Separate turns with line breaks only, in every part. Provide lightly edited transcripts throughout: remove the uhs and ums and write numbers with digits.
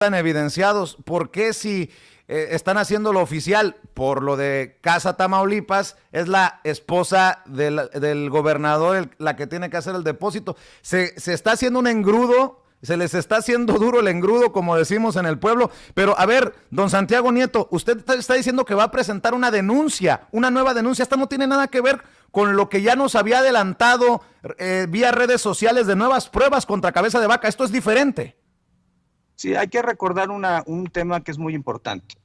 están evidenciados. ¿Por qué si están haciendo lo oficial por lo de Casa Tamaulipas, es la esposa del gobernador la que tiene que hacer el depósito? Se está haciendo un engrudo, se les está haciendo duro el engrudo, como decimos en el pueblo. Pero a ver, don Santiago Nieto, usted está diciendo que va a presentar una denuncia, una nueva denuncia. Esta no tiene nada que ver con lo que ya nos había adelantado vía redes sociales de nuevas pruebas contra Cabeza de Vaca. Esto es diferente.
Sí, hay que recordar un tema que es muy importante.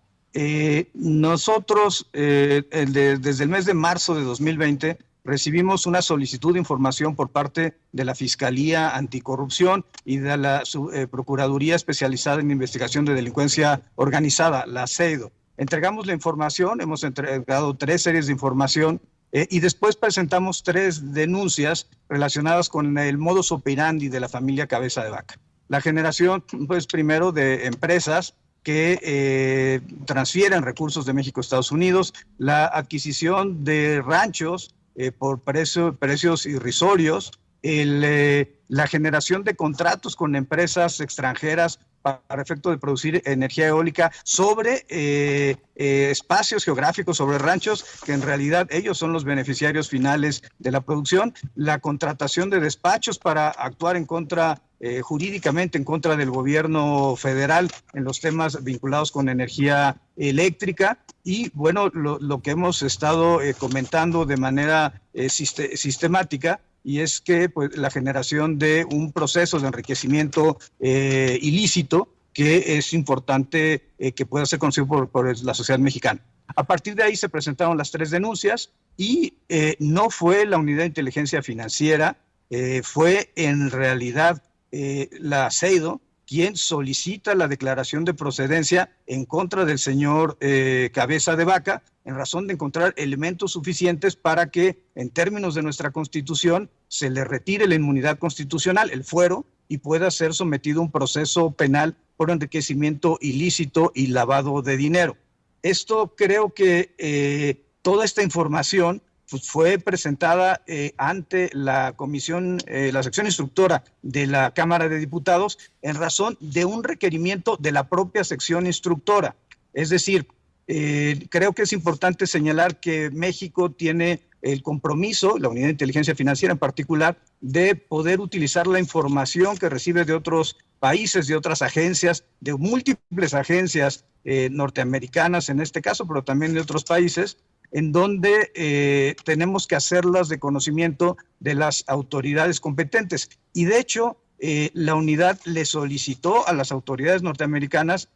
Nosotros, desde el mes de marzo de 2020, recibimos una solicitud de información por parte de la Fiscalía Anticorrupción y de la Procuraduría Especializada en Investigación de Delincuencia Organizada, la CEIDO. Entregamos la información, hemos entregado 3 series de información y después presentamos 3 denuncias relacionadas con el modus operandi de la familia Cabeza de Vaca. La generación, pues, primero de empresas que transfieren recursos de México a Estados Unidos, la adquisición de ranchos por precios irrisorios, la generación de contratos con empresas extranjeras para efecto de producir energía eólica sobre espacios geográficos, sobre ranchos, que en realidad ellos son los beneficiarios finales de la producción, la contratación de despachos para actuar en contra, jurídicamente en contra del gobierno federal en los temas vinculados con energía eléctrica, y bueno, lo que hemos estado comentando de manera sistemática, y es que pues, la generación de un proceso de enriquecimiento ilícito que es importante que pueda ser conocido por la sociedad mexicana. A partir de ahí se presentaron las 3 denuncias y no fue la Unidad de Inteligencia Financiera, fue en realidad la CEIDO quien solicita la declaración de procedencia en contra del señor Cabeza de Vaca, en razón de encontrar elementos suficientes para que, en términos de nuestra Constitución, se le retire la inmunidad constitucional, el fuero, y pueda ser sometido a un proceso penal por enriquecimiento ilícito y lavado de dinero. Esto creo que toda esta información pues, fue presentada ante la comisión, la sección instructora de la Cámara de Diputados en razón de un requerimiento de la propia sección instructora. Es decir, creo que es importante señalar que México tiene el compromiso, la Unidad de Inteligencia Financiera en particular, de poder utilizar la información que recibe de otros países, de otras agencias, de múltiples agencias norteamericanas en este caso, pero también de otros países, en donde tenemos que hacerlas de conocimiento de las autoridades competentes. Y de hecho, la unidad le solicitó a las autoridades norteamericanas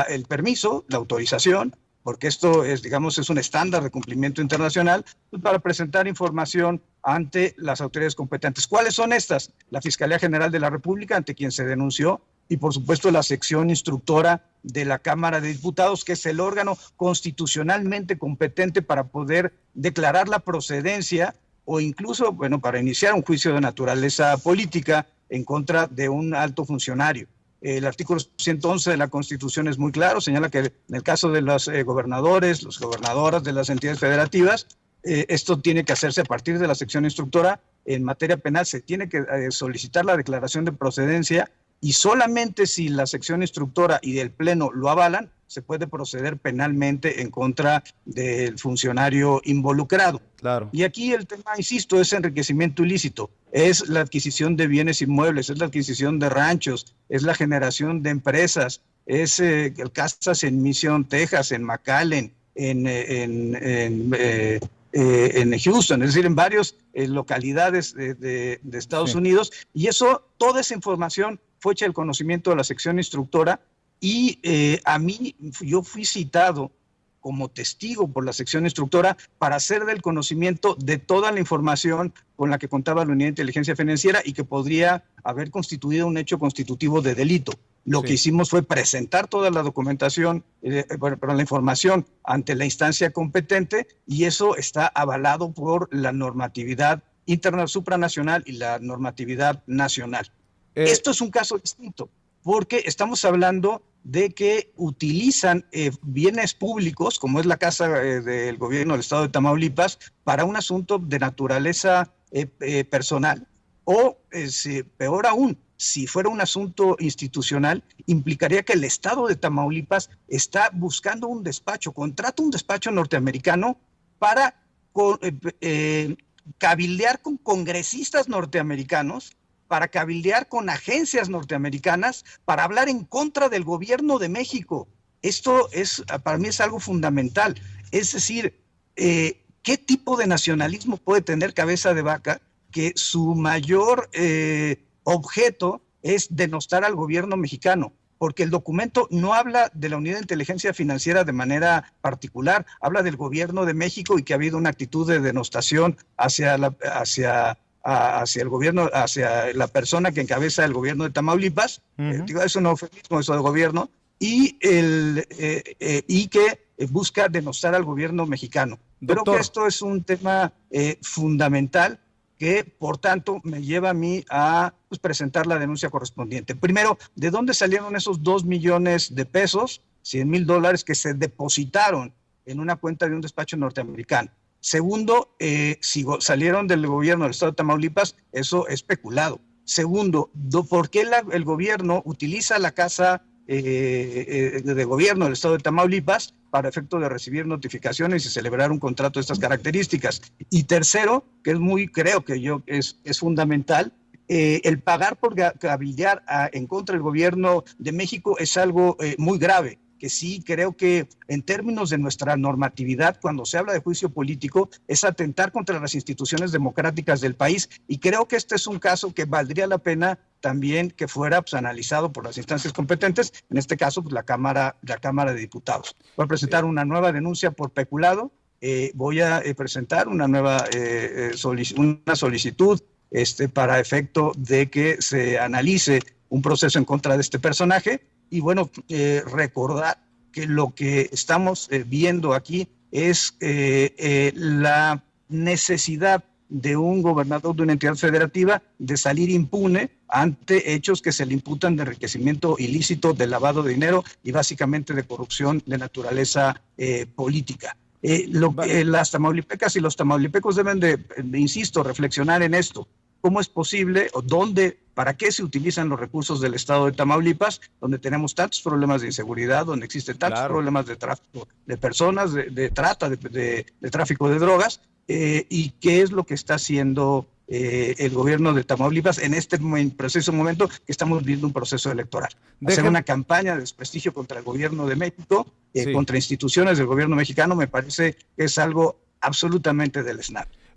el permiso, la autorización, porque esto es, digamos, es un estándar de cumplimiento internacional, pues, para presentar información ante las autoridades competentes. ¿Cuáles son estas? La Fiscalía General de la República, ante quien se denunció, y por supuesto la sección instructora de la Cámara de Diputados, que es el órgano constitucionalmente competente para poder declarar la procedencia o incluso, bueno, para iniciar un juicio de naturaleza política en contra de un alto funcionario. El artículo 111 de la Constitución es muy claro, señala que en el caso de los gobernadores, las gobernadoras de las entidades federativas, esto tiene que hacerse a partir de la sección instructora. En materia penal se tiene que solicitar la declaración de procedencia, y solamente si la sección instructora y el Pleno lo avalan, se puede proceder penalmente en contra del funcionario involucrado.
Claro.
Y aquí el tema, insisto, es enriquecimiento ilícito, es la adquisición de bienes inmuebles, es la adquisición de ranchos, es la generación de empresas, es casas en Mission, Texas, en McAllen, en Houston, es decir, en varias localidades de Estados Unidos, y eso, toda esa información fue hecha el conocimiento de la sección instructora, y yo fui citado como testigo por la sección instructora para hacer del conocimiento de toda la información con la que contaba la Unidad de Inteligencia Financiera y que podría haber constituido un hecho constitutivo de delito. Lo que hicimos fue presentar toda la documentación, la información ante la instancia competente, y eso está avalado por la normatividad interna, supranacional y la normatividad nacional. Esto es un caso distinto, porque estamos hablando de que utilizan bienes públicos, como es la casa del gobierno del estado de Tamaulipas, para un asunto de naturaleza personal, o peor aún, si fuera un asunto institucional, implicaría que el Estado de Tamaulipas está buscando un despacho, contrata un despacho norteamericano para cabildear con congresistas norteamericanos, para cabildear con agencias norteamericanas, para hablar en contra del gobierno de México. Esto para mí es algo fundamental. Es decir, ¿qué tipo de nacionalismo puede tener Cabeza de Vaca que su mayor objeto es denostar al gobierno mexicano? Porque el documento no habla de la Unidad de Inteligencia Financiera de manera particular, habla del gobierno de México y que ha habido una actitud de denostación hacia el gobierno, hacia la persona que encabeza el gobierno de Tamaulipas. Digo, es un eufemismo eso de gobierno, y que busca denostar al gobierno mexicano. Doctor. Creo que esto es un tema fundamental que, por tanto, me lleva a mí a presentar la denuncia correspondiente. Primero, ¿de dónde salieron esos 2 millones de pesos, $100,000, que se depositaron en una cuenta de un despacho norteamericano? Segundo, si salieron del gobierno del estado de Tamaulipas, eso es especulado. Segundo, ¿por qué el gobierno utiliza la casa de gobierno del estado de Tamaulipas para efecto de recibir notificaciones y celebrar un contrato de estas características? Y tercero, que creo que es fundamental, el pagar por cabildear en contra del gobierno de México es algo muy grave, que sí creo que en términos de nuestra normatividad, cuando se habla de juicio político, es atentar contra las instituciones democráticas del país, y creo que este es un caso que valdría la pena también que fuera analizado por las instancias competentes, en este caso la Cámara de Diputados. Voy a presentar una nueva denuncia por peculado, voy a presentar una nueva solicitud para efecto de que se analice un proceso en contra de este personaje. Y bueno, recordar que lo que estamos viendo aquí es la necesidad de un gobernador de una entidad federativa de salir impune ante hechos que se le imputan de enriquecimiento ilícito, de lavado de dinero y básicamente de corrupción de naturaleza política. Las tamaulipecas y los tamaulipecos deben insisto, reflexionar en esto. ¿Cómo es posible o para qué se utilizan los recursos del estado de Tamaulipas, donde tenemos tantos problemas de inseguridad, donde existen tantos problemas de tráfico de personas, de trata, de tráfico de drogas? ¿Y qué es lo que está haciendo el gobierno de Tamaulipas en este preciso momento que estamos viviendo un proceso electoral? Hacer una campaña de desprestigio contra el gobierno de México, contra instituciones del gobierno mexicano, me parece que es algo absolutamente deleznable.